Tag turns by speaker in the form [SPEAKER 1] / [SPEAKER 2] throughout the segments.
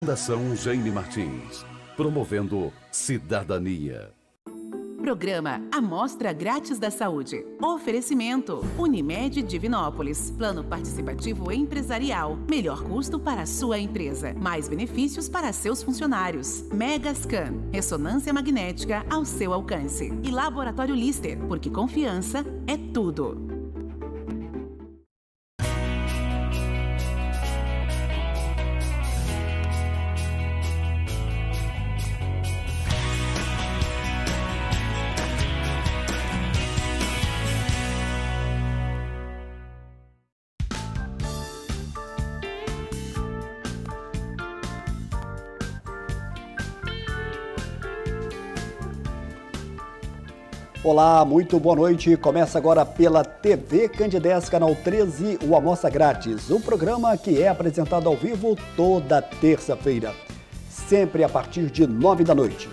[SPEAKER 1] Fundação Jaime Martins, promovendo cidadania.
[SPEAKER 2] Programa Amostra Grátis da Saúde. Oferecimento Unimed Divinópolis. Plano participativo empresarial. Melhor custo para a sua empresa. Mais benefícios para seus funcionários. Megascan. Ressonância magnética ao seu alcance. E Laboratório Lister, porque confiança é tudo.
[SPEAKER 3] Olá, muito boa noite. Começa agora pela TV Candidez, canal 13, o Amostra Grátis. Um programa que é apresentado ao vivo toda terça-feira, sempre a partir de 9 da noite.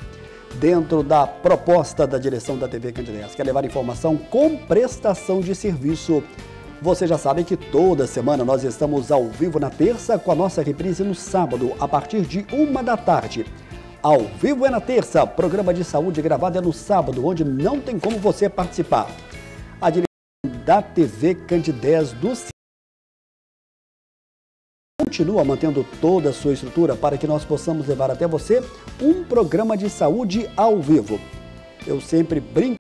[SPEAKER 3] Dentro da proposta da direção da TV Candidez, que é levar informação com prestação de serviço. Você já sabe que toda semana nós estamos ao vivo na terça, com a nossa reprise no sábado, a partir de 1 da tarde. Ao vivo é na terça, programa de saúde gravado é no sábado, onde não tem como você participar. A direção da TV Candidez do continua mantendo toda a sua estrutura para que nós possamos levar até você um programa de saúde ao vivo. Eu sempre brinco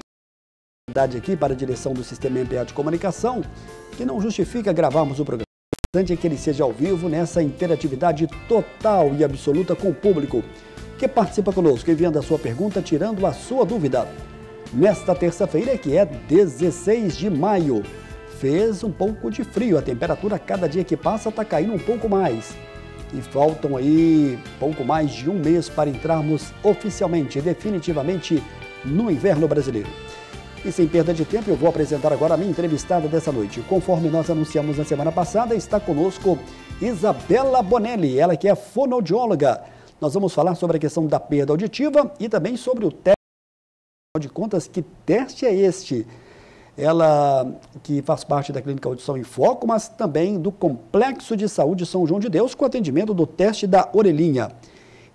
[SPEAKER 3] aqui para a direção do Sistema MPA de Comunicação, que não justifica gravarmos o programa. O importante é que ele seja ao vivo nessa interatividade total e absoluta com o público, que participa conosco, enviando a sua pergunta, tirando a sua dúvida. Nesta terça-feira, que é 16 de maio, fez um pouco de frio, a temperatura cada dia que passa está caindo um pouco mais. E faltam aí pouco mais de um mês para entrarmos oficialmente, definitivamente, no inverno brasileiro. E sem perda de tempo, eu vou apresentar agora a minha entrevistada dessa noite. Conforme nós anunciamos na semana passada, está conosco Isabela Bonelli, ela que é fonoaudióloga. Nós vamos falar sobre a questão da perda auditiva e também sobre o teste, afinal de contas, que teste é este? Ela que faz parte da Clínica Audição em Foco, mas também do Complexo de Saúde São João de Deus, com atendimento do teste da orelhinha.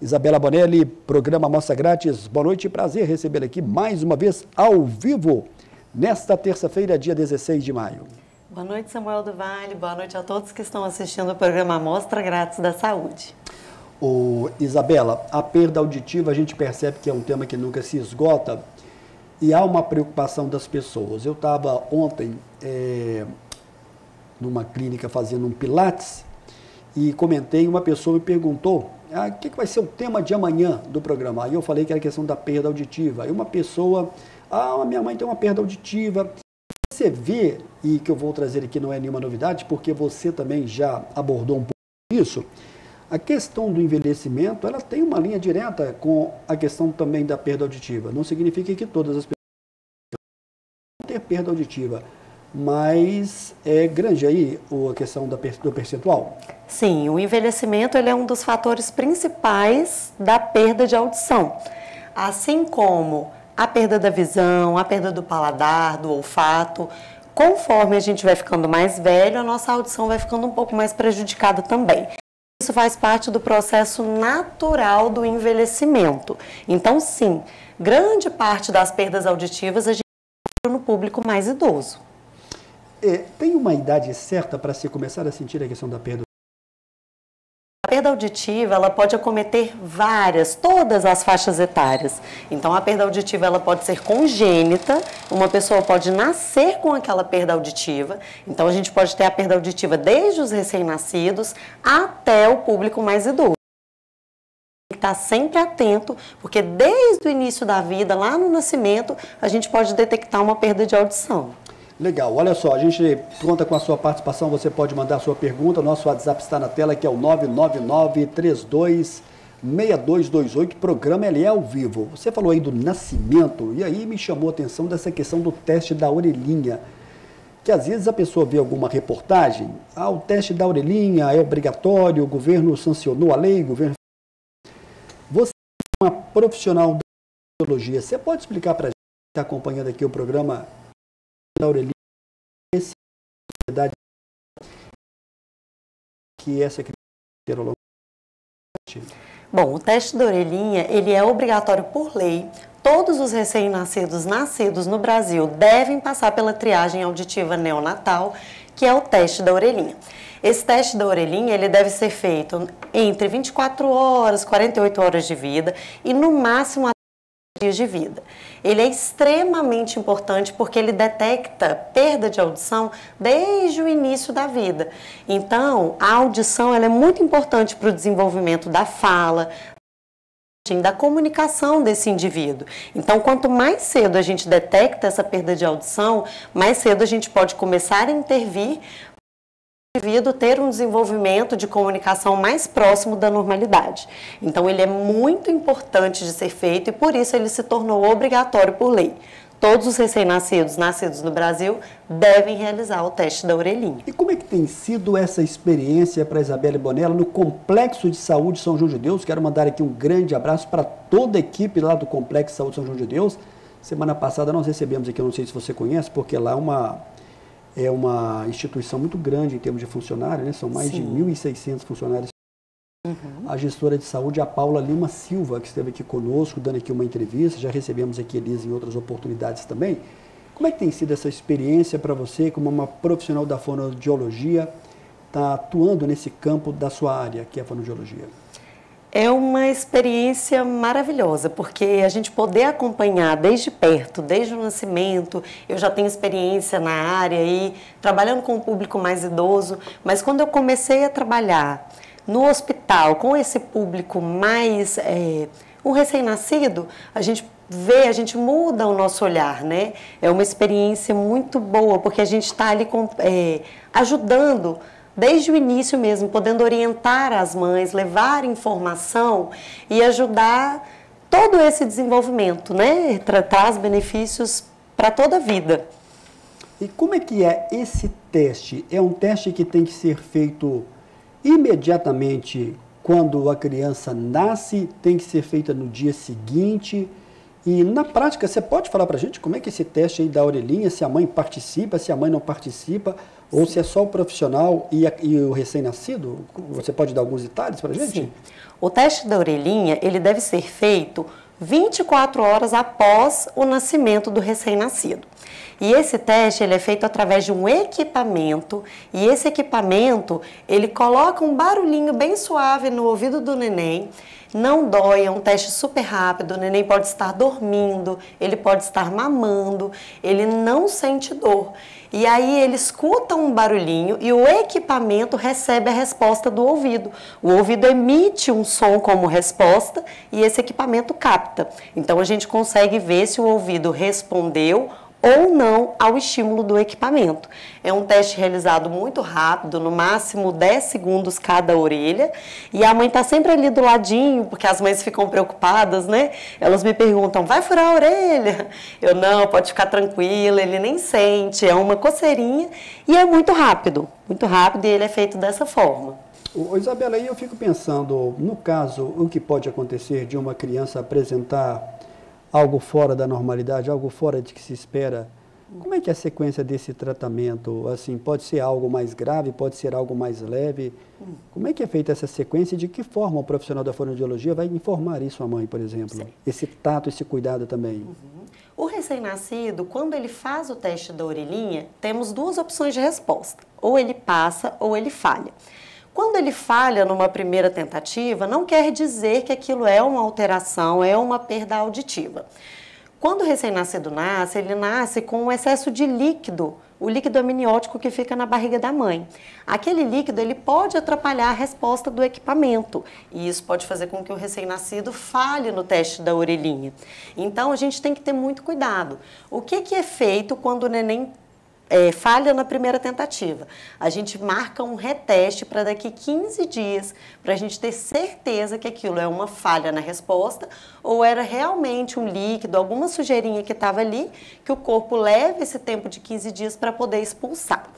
[SPEAKER 3] Isabela Bonelli, programa Amostra Grátis, boa noite, prazer recebê-la aqui mais uma vez ao vivo, nesta terça-feira, dia 16 de maio.
[SPEAKER 4] Boa noite, Samuel do Vale, boa noite a todos que estão assistindo o programa Amostra Grátis da Saúde.
[SPEAKER 3] Isabela, a perda auditiva a gente percebe que é um tema que nunca se esgota e há uma preocupação das pessoas. Eu estava ontem numa clínica fazendo um pilates e comentei, uma pessoa me perguntou o que vai ser o tema de amanhã do programa. Aí eu falei que era a questão da perda auditiva. Aí uma pessoa, minha mãe tem uma perda auditiva. Você vê, e que eu vou trazer aqui não é nenhuma novidade, porque você também já abordou um pouco isso. A questão do envelhecimento, ela tem uma linha direta com a questão também da perda auditiva. Não significa que todas as pessoas vão ter perda auditiva, mas é grande aí a questão do percentual?
[SPEAKER 4] Sim, o envelhecimento ele é um dos fatores principais da perda de audição. Assim como a perda da visão, a perda do paladar, do olfato, conforme a gente vai ficando mais velho, a nossa audição vai ficando um pouco mais prejudicada também. Isso faz parte do processo natural do envelhecimento. Então, sim, grande parte das perdas auditivas a gente encontra no público mais idoso.
[SPEAKER 3] Tem uma idade certa para se começar a sentir a questão da perda?
[SPEAKER 4] A perda auditiva, ela pode acometer todas as faixas etárias. Então, a perda auditiva, ela pode ser congênita, uma pessoa pode nascer com aquela perda auditiva. Então, a gente pode ter a perda auditiva desde os recém-nascidos até o público mais idoso. Tem que estar sempre atento, porque desde o início da vida, lá no nascimento, a gente pode detectar uma perda de audição.
[SPEAKER 3] Legal, olha só, a gente conta com a sua participação, você pode mandar a sua pergunta, nosso WhatsApp está na tela, que é o 999-326228, programa ele é ao vivo. Você falou aí do nascimento, e aí me chamou a atenção dessa questão do teste da orelhinha, que às vezes a pessoa vê alguma reportagem, o teste da orelhinha é obrigatório, o governo sancionou a lei, Você é uma profissional da audiologia, você pode explicar para a gente que está acompanhando aqui o programa da orelhinha, que essa
[SPEAKER 4] Bom, o teste da orelhinha, ele é obrigatório por lei. Todos os recém-nascidos nascidos no Brasil devem passar pela triagem auditiva neonatal, que é o teste da orelhinha. Esse teste da orelhinha, ele deve ser feito entre 24 horas, 48 horas de vida e no máximo até dias de vida. Ele é extremamente importante porque ele detecta perda de audição desde o início da vida. Então, a audição ela é muito importante para o desenvolvimento da fala, da comunicação desse indivíduo. Então, quanto mais cedo a gente detecta essa perda de audição, mais cedo a gente pode começar a intervir para o indivíduo ter um desenvolvimento de comunicação mais próximo da normalidade. Então, ele é muito importante de ser feito e, por isso, ele se tornou obrigatório por lei. Todos os recém-nascidos, nascidos no Brasil, devem realizar o teste da orelhinha.
[SPEAKER 3] E como é que tem sido essa experiência para a Isabelle Bonella no Complexo de Saúde São João de Deus? Quero mandar aqui um grande abraço para toda a equipe lá do Complexo de Saúde São João de Deus. Semana passada nós recebemos aqui, eu não sei se você conhece, porque lá é uma instituição muito grande em termos de funcionários, né? São mais de 1.600 funcionários. A gestora de saúde, a Paula Lima Silva, que esteve aqui conosco, dando aqui uma entrevista, já recebemos aqui Elisa em outras oportunidades também. Como é que tem sido essa experiência para você, como uma profissional da fonoaudiologia, está atuando nesse campo da sua área, que é a fonoaudiologia?
[SPEAKER 4] É uma experiência maravilhosa, porque a gente poder acompanhar desde perto, desde o nascimento, eu já tenho experiência na área aí, trabalhando com o público mais idoso, mas quando eu comecei a trabalhar no hospital, com esse público mais, um recém-nascido, a gente muda o nosso olhar, né? É uma experiência muito boa, porque a gente está ali ajudando, desde o início mesmo, podendo orientar as mães, levar informação e ajudar todo esse desenvolvimento, né? Traz benefícios para toda a vida.
[SPEAKER 3] E como é que é esse teste? É um teste que tem que ser feito imediatamente quando a criança nasce, tem que ser feita no dia seguinte? E na prática, você pode falar para a gente como é que esse teste aí da orelhinha, se a mãe participa, se a mãe não participa, ou se é só o profissional e o recém-nascido? Você pode dar alguns detalhes para a gente?
[SPEAKER 4] Sim. O teste da orelhinha, ele deve ser feito 24 horas após o nascimento do recém-nascido. E esse teste ele é feito através de um equipamento, e esse equipamento ele coloca um barulhinho bem suave no ouvido do neném, não dói, é um teste super rápido, o neném pode estar dormindo, ele pode estar mamando, ele não sente dor. E aí ele escuta um barulhinho e o equipamento recebe a resposta do ouvido. O ouvido emite um som como resposta e esse equipamento capta. Então a gente consegue ver se o ouvido respondeu ou não ao estímulo do equipamento. É um teste realizado muito rápido, no máximo 10 segundos cada orelha, e a mãe está sempre ali do ladinho, porque as mães ficam preocupadas, né? Elas me perguntam, vai furar a orelha? Eu, não, pode ficar tranquila, ele nem sente, é uma coceirinha, e é muito rápido e ele é feito dessa forma.
[SPEAKER 3] Isabela, aí eu fico pensando, no caso, o que pode acontecer de uma criança apresentar algo fora da normalidade, algo fora de que se espera, como é que é a sequência desse tratamento? Assim, pode ser algo mais grave, pode ser algo mais leve? Como é que é feita essa sequência e de que forma o profissional da fonoaudiologia vai informar isso à mãe, por exemplo? Sim. Esse tato, esse cuidado também.
[SPEAKER 4] O recém-nascido, quando ele faz o teste da orelhinha, temos duas opções de resposta. Ou ele passa ou ele falha. Quando ele falha numa primeira tentativa, não quer dizer que aquilo é uma alteração, é uma perda auditiva. Quando o recém-nascido nasce, ele nasce com um excesso de líquido, o líquido amniótico que fica na barriga da mãe. Aquele líquido ele pode atrapalhar a resposta do equipamento e isso pode fazer com que o recém-nascido falhe no teste da orelhinha. Então, a gente tem que ter muito cuidado. O que é feito quando o neném falha na primeira tentativa? A gente marca um reteste para daqui 15 dias, para a gente ter certeza que aquilo é uma falha na resposta ou era realmente um líquido, alguma sujeirinha que estava ali, que o corpo leva esse tempo de 15 dias para poder expulsar.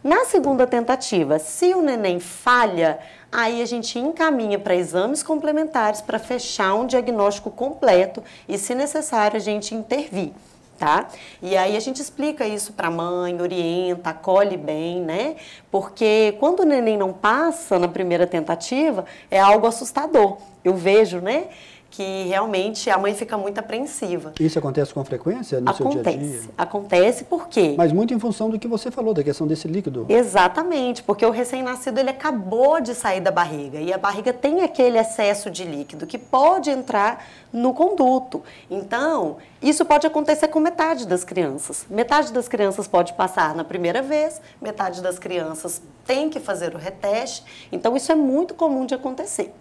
[SPEAKER 4] Na segunda tentativa, se o neném falha, aí a gente encaminha para exames complementares para fechar um diagnóstico completo e, se necessário, a gente intervir. tá? E aí a gente explica isso para a mãe, orienta, acolhe bem, né? Porque quando o neném não passa na primeira tentativa, é algo assustador. Eu vejo, né, que realmente a mãe fica muito apreensiva.
[SPEAKER 3] Isso acontece com frequência no seu dia a dia?
[SPEAKER 4] Acontece por quê?
[SPEAKER 3] Mas muito em função do que você falou, da questão desse líquido.
[SPEAKER 4] Exatamente, porque o recém-nascido ele acabou de sair da barriga e a barriga tem aquele excesso de líquido que pode entrar no conduto. Então, isso pode acontecer com metade das crianças. Metade das crianças pode passar na primeira vez, metade das crianças tem que fazer o reteste. Então, isso é muito comum de acontecer.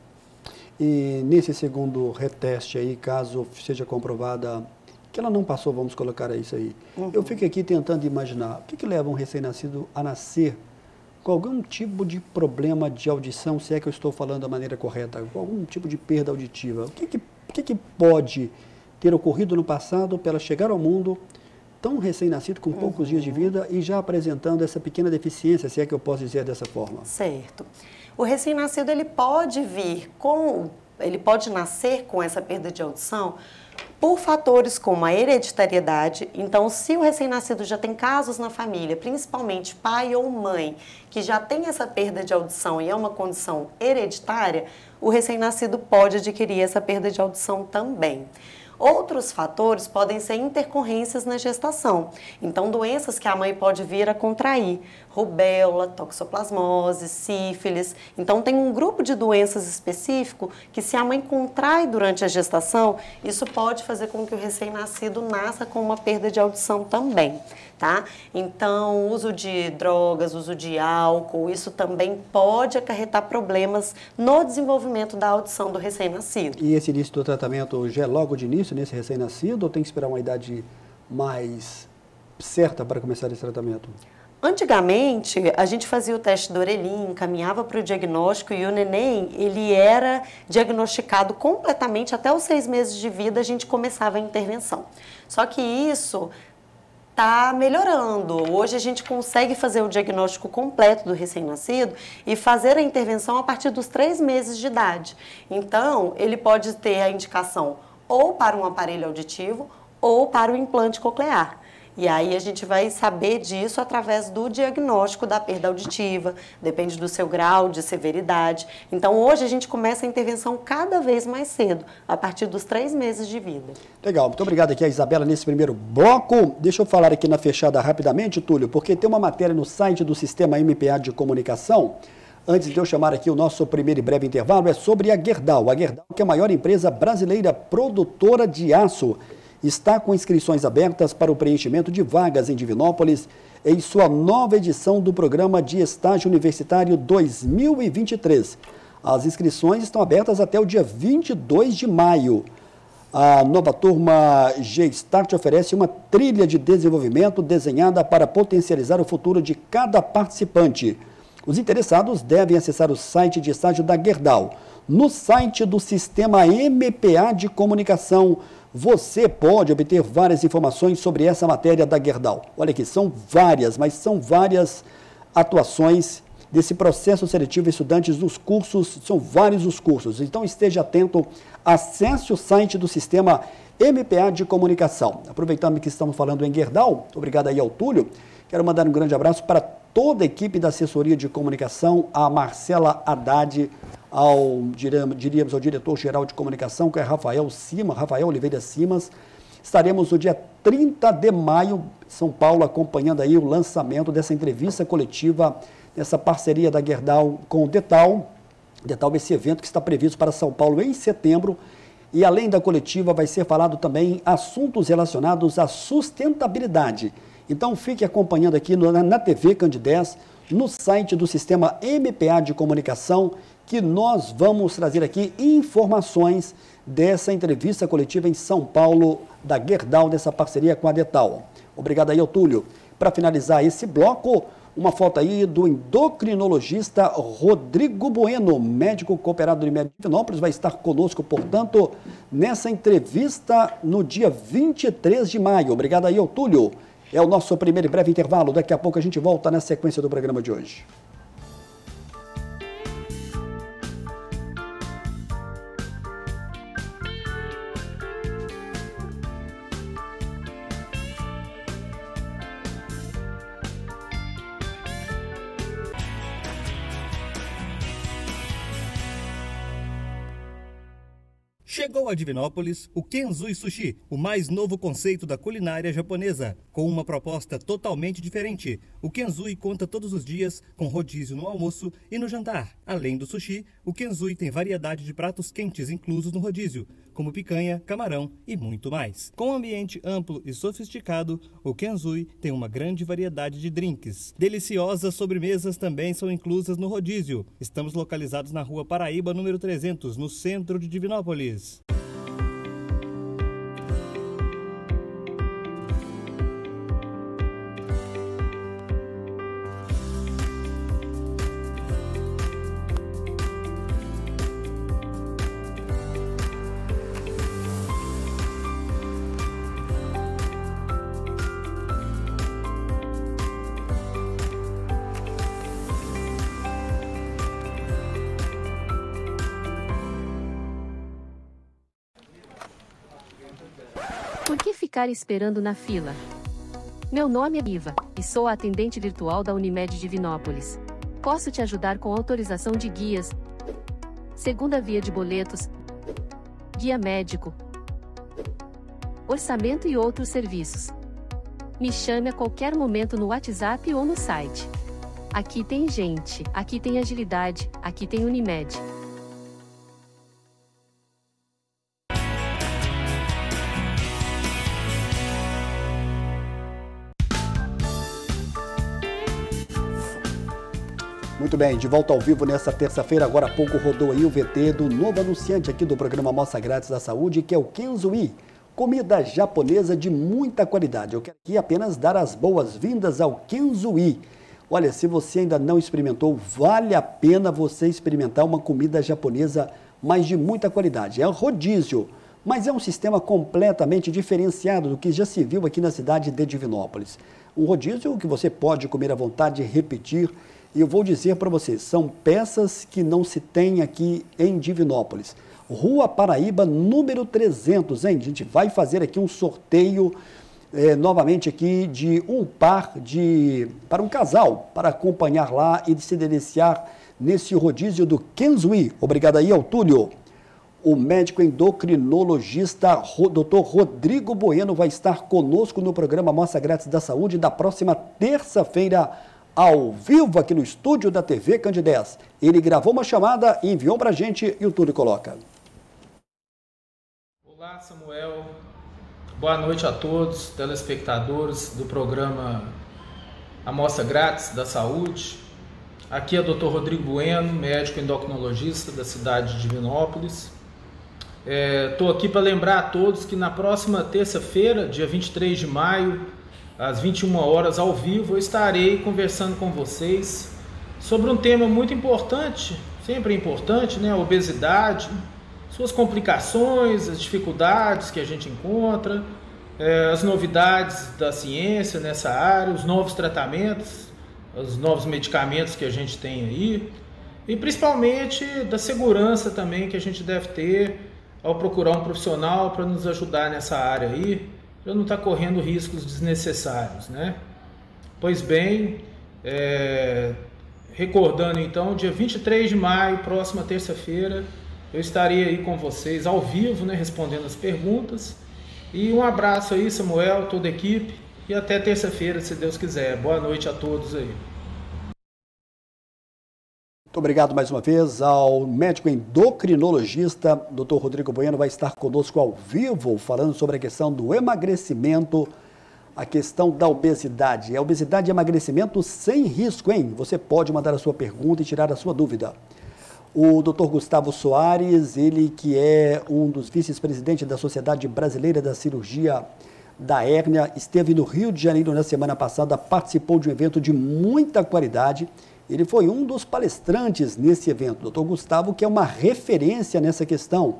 [SPEAKER 3] E nesse segundo reteste aí, caso seja comprovada que ela não passou, vamos colocar isso aí. Eu fico aqui tentando imaginar, o que leva um recém-nascido a nascer com algum tipo de problema de audição, se é que eu estou falando da maneira correta, com algum tipo de perda auditiva? O que pode ter ocorrido no passado para ela chegar ao mundo tão recém-nascido, com poucos dias de vida e já apresentando essa pequena deficiência, se é que eu posso dizer dessa forma?
[SPEAKER 4] Certo. O recém-nascido ele pode nascer com essa perda de audição por fatores como a hereditariedade. Então, se o recém-nascido já tem casos na família, principalmente pai ou mãe, que já tem essa perda de audição e é uma condição hereditária, o recém-nascido pode adquirir essa perda de audição também. Outros fatores podem ser intercorrências na gestação. Então, doenças que a mãe pode vir a contrair, rubéola, toxoplasmose, sífilis. Então, tem um grupo de doenças específico que se a mãe contrai durante a gestação, isso pode fazer com que o recém-nascido nasça com uma perda de audição também, tá? Então, uso de drogas, uso de álcool, isso também pode acarretar problemas no desenvolvimento da audição do recém-nascido.
[SPEAKER 3] E esse início do tratamento já é logo de início, nesse recém-nascido, ou tem que esperar uma idade mais certa para começar esse tratamento?
[SPEAKER 4] Antigamente, a gente fazia o teste da orelhinha, encaminhava para o diagnóstico e o neném, ele era diagnosticado completamente, até os 6 meses de vida a gente começava a intervenção. Só que isso está melhorando. Hoje a gente consegue fazer o diagnóstico completo do recém-nascido e fazer a intervenção a partir dos 3 meses de idade. Então, ele pode ter a indicação ou para um aparelho auditivo ou para o implante coclear. E aí a gente vai saber disso através do diagnóstico da perda auditiva, depende do seu grau de severidade. Então hoje a gente começa a intervenção cada vez mais cedo, a partir dos 3 meses de vida.
[SPEAKER 3] Legal, muito obrigado aqui a Isabela nesse primeiro bloco. Deixa eu falar aqui na fechada rapidamente, Túlio, porque tem uma matéria no site do Sistema MPA de Comunicação. Antes de eu chamar aqui o nosso primeiro e breve intervalo, é sobre a Gerdau. A Gerdau, que é a maior empresa brasileira produtora de aço, está com inscrições abertas para o preenchimento de vagas em Divinópolis em sua nova edição do Programa de Estágio Universitário 2023. As inscrições estão abertas até o dia 22 de maio. A nova turma G-Start oferece uma trilha de desenvolvimento desenhada para potencializar o futuro de cada participante. Os interessados devem acessar o site de estágio da Gerdau. No site do Sistema MPA de Comunicação, você pode obter várias informações sobre essa matéria da Gerdau. Olha aqui, são várias, mas são várias atuações desse processo seletivo de estudantes dos cursos, são vários os cursos. Então esteja atento, acesse o site do Sistema MPA de Comunicação. Aproveitando que estamos falando em Gerdau, obrigado aí ao Túlio, quero mandar um grande abraço para toda a equipe da assessoria de comunicação, a Marcela Haddad, diríamos ao diretor-geral de comunicação, que é Rafael Oliveira Simas. Estaremos no dia 30 de maio, São Paulo, acompanhando aí o lançamento dessa entrevista coletiva, dessa parceria da Gerdau com o Detal, esse evento que está previsto para São Paulo em setembro. E além da coletiva, vai ser falado também assuntos relacionados à sustentabilidade. Então fique acompanhando aqui na TV Candidez, no site do Sistema MPA de Comunicação, que nós vamos trazer aqui informações dessa entrevista coletiva em São Paulo, da Gerdau, dessa parceria com a Detal. Obrigado aí, Túlio. Para finalizar esse bloco, uma foto aí do endocrinologista Rodrigo Bueno, médico cooperado de Divinópolis, vai estar conosco, portanto, nessa entrevista no dia 23 de maio. Obrigado aí, Túlio. É o nosso primeiro e breve intervalo. Daqui a pouco a gente volta na sequência do programa de hoje.
[SPEAKER 5] Chegou a Divinópolis o Kenzui Sushi, o mais novo conceito da culinária japonesa. Com uma proposta totalmente diferente, o Kenzui conta todos os dias com rodízio no almoço e no jantar. Além do sushi, o Kenzui tem variedade de pratos quentes inclusos no rodízio, como picanha, camarão e muito mais. Com um ambiente amplo e sofisticado, o Kenzui tem uma grande variedade de drinks. Deliciosas sobremesas também são inclusas no rodízio. Estamos localizados na Rua Paraíba, número 300, no centro de Divinópolis.
[SPEAKER 6] Por que ficar esperando na fila? Meu nome é Iva, e sou a atendente virtual da Unimed Divinópolis. Posso te ajudar com autorização de guias, segunda via de boletos, guia médico, orçamento e outros serviços. Me chame a qualquer momento no WhatsApp ou no site. Aqui tem gente, aqui tem agilidade, aqui tem Unimed.
[SPEAKER 3] Muito bem, de volta ao vivo nessa terça-feira. Agora há pouco rodou aí o VT do novo anunciante aqui do programa Amostra Grátis da Saúde, que é o Kenzui, comida japonesa de muita qualidade. Eu quero aqui apenas dar as boas-vindas ao Kenzui. Olha, se você ainda não experimentou, vale a pena você experimentar uma comida japonesa, mas de muita qualidade. É um rodízio, mas é um sistema completamente diferenciado do que já se viu aqui na cidade de Divinópolis. Um rodízio que você pode comer à vontade e repetir. E eu vou dizer para vocês, são peças que não se tem aqui em Divinópolis. Rua Paraíba, número 300, hein? A gente vai fazer aqui um sorteio, novamente aqui, de um par para um casal, para acompanhar lá e se deliciar nesse rodízio do Kenzui. Obrigado aí ao Túlio. O médico endocrinologista Dr. Rodrigo Bueno vai estar conosco no programa Amostra Grátis da Saúde da próxima terça-feira, ao vivo aqui no estúdio da TV Candidez. Ele gravou uma chamada e enviou para a gente e o Túlio coloca.
[SPEAKER 7] Olá, Samuel. Boa noite a todos, telespectadores do programa Amostra Grátis da Saúde. Aqui é o Dr. Rodrigo Bueno, médico endocrinologista da cidade de Divinópolis. Estou aqui para lembrar a todos que na próxima terça-feira, dia 23 de maio, às 21 horas, ao vivo, eu estarei conversando com vocês sobre um tema muito importante, sempre importante, né? A obesidade, suas complicações, as dificuldades que a gente encontra, as novidades da ciência nessa área, os novos tratamentos, os novos medicamentos que a gente tem aí, e principalmente da segurança também que a gente deve ter ao procurar um profissional para nos ajudar nessa área aí, para não estar correndo riscos desnecessários, né? Pois bem, recordando então, dia 23 de maio, próxima terça-feira, eu estarei aí com vocês ao vivo, né, respondendo as perguntas. E um abraço aí, Samuel, toda a equipe, e até terça-feira, se Deus quiser. Boa noite a todos aí.
[SPEAKER 3] Muito obrigado mais uma vez ao médico endocrinologista, Dr. Rodrigo Bueno, vai estar conosco ao vivo, falando sobre a questão do emagrecimento, a questão da obesidade. A obesidade e emagrecimento sem risco, hein? Você pode mandar a sua pergunta e tirar a sua dúvida. O Dr. Gustavo Soares, ele que é um dos vice-presidentes da Sociedade Brasileira da Cirurgia da Hérnia, esteve no Rio de Janeiro na semana passada, participou de um evento de muita qualidade. Ele foi um dos palestrantes nesse evento, Dr. Gustavo, que é uma referência nessa questão,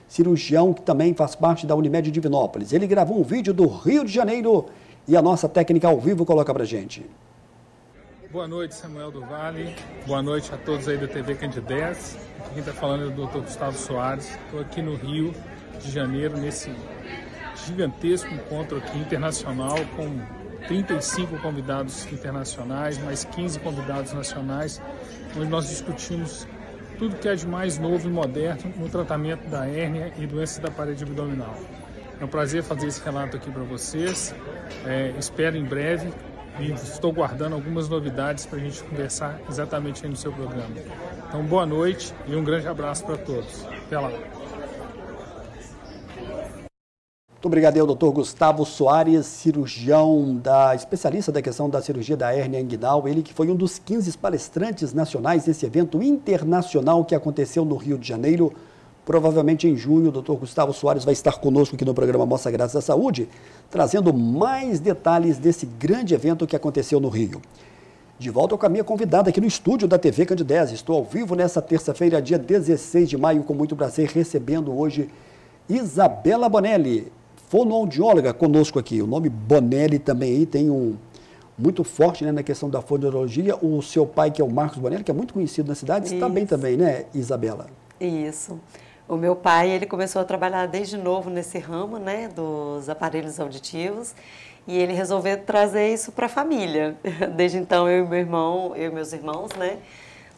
[SPEAKER 3] cirurgião que também faz parte da Unimed Divinópolis. Ele gravou um vídeo do Rio de Janeiro e a nossa técnica ao vivo coloca pra gente.
[SPEAKER 8] Boa noite, Samuel do Vale. Boa noite a todos aí da TV Candidez. Quem está falando é o Dr. Gustavo Soares. Estou aqui no Rio de Janeiro, nesse gigantesco encontro aqui internacional com 35 convidados internacionais, mais 15 convidados nacionais, onde nós discutimos tudo que há de mais novo e moderno no tratamento da hérnia e doenças da parede abdominal. É um prazer fazer esse relato aqui para vocês. Espero em breve e estou guardando algumas novidades para a gente conversar exatamente aí no seu programa. Então, boa noite e um grande abraço para todos. Até lá.
[SPEAKER 3] Muito obrigado ao Dr. Gustavo Soares, cirurgião especialista da questão da cirurgia da hérnia inguinal, ele que foi um dos 15 palestrantes nacionais desse evento internacional que aconteceu no Rio de Janeiro. Provavelmente em junho, o Dr. Gustavo Soares vai estar conosco aqui no programa Mostra Grátis da Saúde, trazendo mais detalhes desse grande evento que aconteceu no Rio. De volta com a minha convidada aqui no estúdio da TV Candidez. Estou ao vivo nessa terça-feira, dia 16 de maio, com muito prazer, recebendo hoje Isabela Bonelli, fonoaudióloga, conosco aqui. O nome Bonelli também aí tem muito forte, né, na questão da fonoaudiologia. O seu pai, que é o Marcos Bonelli, que é muito conhecido na cidade, está bem também, né, Isabela?
[SPEAKER 4] Isso. O meu pai, ele começou a trabalhar desde novo nesse ramo, né, dos aparelhos auditivos, e ele resolveu trazer isso para a família. Desde então, eu e meus irmãos, né,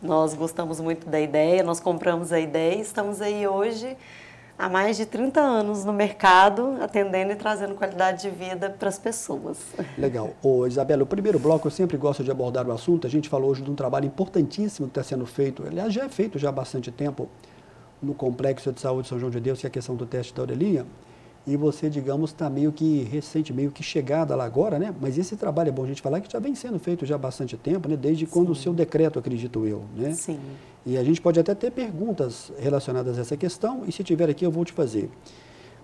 [SPEAKER 4] nós gostamos muito da ideia, nós compramos a ideia e estamos aí hoje há mais de 30 anos no mercado, atendendo e trazendo qualidade de vida para as pessoas.
[SPEAKER 3] Legal. Ô, Isabela, o primeiro bloco eu sempre gosto de abordar o assunto. A gente falou hoje de um trabalho importantíssimo que está sendo feito, aliás, já é feito já há bastante tempo, no Complexo de Saúde São João de Deus, que é a questão do teste da orelhinha. E você, digamos, está meio que recente, meio que chegada lá agora, né? Mas esse trabalho é bom a gente falar que já vem sendo feito já há bastante tempo, né? Desde quando o seu decreto, acredito eu, né?
[SPEAKER 4] Sim.
[SPEAKER 3] E a gente pode até ter perguntas relacionadas a essa questão, e se tiver aqui eu vou te fazer.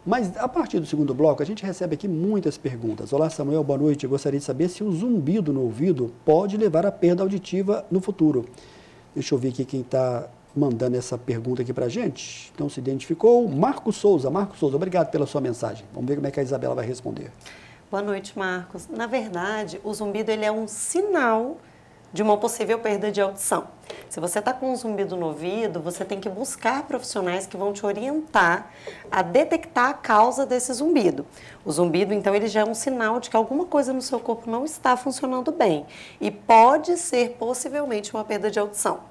[SPEAKER 3] Mas a partir do segundo bloco, a gente recebe aqui muitas perguntas. Olá, Samuel, boa noite. Eu gostaria de saber se o zumbido no ouvido pode levar à perda auditiva no futuro. Deixa eu ver aqui quem está mandando essa pergunta aqui para a gente. Então, se identificou. Marcos Souza. Marcos Souza, obrigado pela sua mensagem. Vamos ver como é que a Isabela vai responder.
[SPEAKER 4] Boa noite, Marcos. Na verdade, o zumbido ele é um sinal de uma possível perda de audição. Se você está com um zumbido no ouvido, você tem que buscar profissionais que vão te orientar a detectar a causa desse zumbido. O zumbido, então, ele já é um sinal de que alguma coisa no seu corpo não está funcionando bem e pode ser possivelmente uma perda de audição.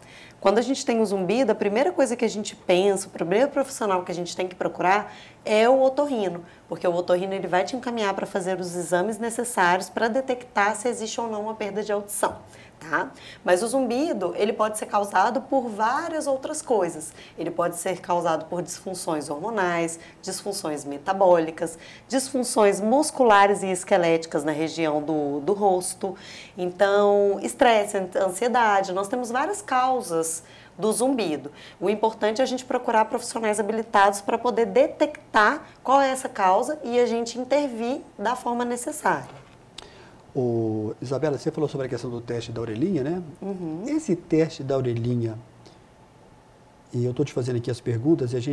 [SPEAKER 4] Quando a gente tem um zumbido, a primeira coisa que a gente pensa, o primeiro profissional que a gente tem que procurar é o otorrino, porque o otorrino ele vai te encaminhar para fazer os exames necessários para detectar se existe ou não uma perda de audição. Tá? Mas o zumbido, ele pode ser causado por várias outras coisas. Ele pode ser causado por disfunções hormonais, disfunções metabólicas, disfunções musculares e esqueléticas na região do rosto. Então, estresse, ansiedade, nós temos várias causas do zumbido. O importante é a gente procurar profissionais habilitados para poder detectar qual é essa causa e a gente intervir da forma necessária.
[SPEAKER 3] Isabela, você falou sobre a questão do teste da orelhinha, né?
[SPEAKER 4] Uhum.
[SPEAKER 3] Esse teste da orelhinha, e eu estou te fazendo aqui as perguntas, e às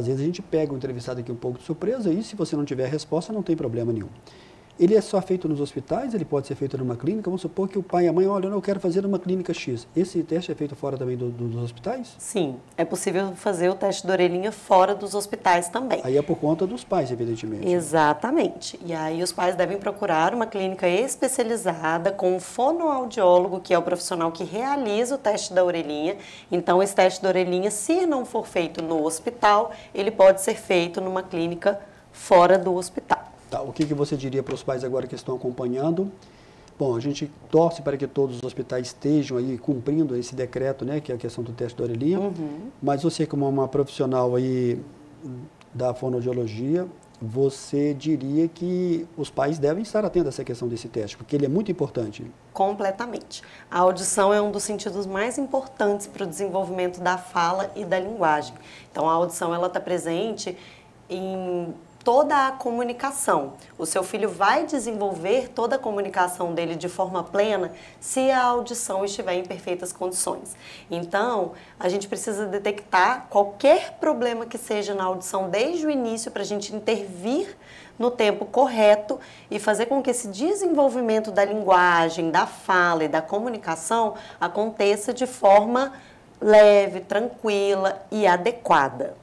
[SPEAKER 3] vezes a gente pega o entrevistado aqui um pouco de surpresa, e se você não tiver a resposta, não tem problema nenhum. Ele é só feito nos hospitais, ele pode ser feito numa clínica, vamos supor que o pai e a mãe, olha, eu quero fazer numa clínica X. Esse teste é feito fora também dos hospitais?
[SPEAKER 4] Sim, é possível fazer o teste da orelhinha fora dos hospitais também.
[SPEAKER 3] Aí é por conta dos pais, evidentemente.
[SPEAKER 4] Exatamente. E aí os pais devem procurar uma clínica especializada com um fonoaudiólogo, que é o profissional que realiza o teste da orelhinha. Então, esse teste da orelhinha, se não for feito no hospital, ele pode ser feito numa clínica fora do hospital.
[SPEAKER 3] Tá, o que você diria para os pais agora que estão acompanhando? Bom, a gente torce para que todos os hospitais estejam aí cumprindo esse decreto, né, que é a questão do teste da orelhinha.
[SPEAKER 4] Uhum.
[SPEAKER 3] Mas você, como uma profissional aí da fonoaudiologia, você diria que os pais devem estar atentos a essa questão desse teste, porque ele é muito importante.
[SPEAKER 4] Completamente. A audição é um dos sentidos mais importantes para o desenvolvimento da fala e da linguagem. Então, a audição ela está presente em toda a comunicação. O seu filho vai desenvolver toda a comunicação dele de forma plena se a audição estiver em perfeitas condições. Então, a gente precisa detectar qualquer problema que seja na audição desde o início para a gente intervir no tempo correto e fazer com que esse desenvolvimento da linguagem, da fala e da comunicação aconteça de forma leve, tranquila e adequada.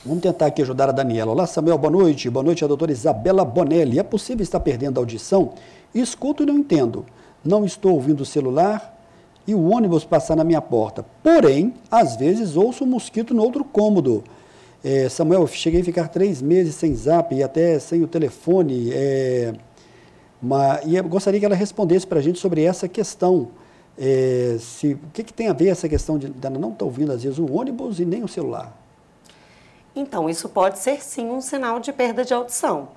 [SPEAKER 3] Vamos tentar aqui ajudar a Daniela. Olá, Samuel, boa noite. Boa noite, a doutora Isabela Bonelli. É possível estar perdendo a audição? Escuto e não entendo. Não estou ouvindo o celular e o ônibus passar na minha porta. Porém, às vezes ouço um mosquito no outro cômodo. Samuel, eu cheguei a ficar 3 meses sem zap e até sem o telefone. E eu gostaria que ela respondesse para a gente sobre essa questão. O que tem a ver essa questão de ela não estar ouvindo, às vezes, o ônibus e nem o celular?
[SPEAKER 4] Então, isso pode ser, sim, um sinal de perda de audição.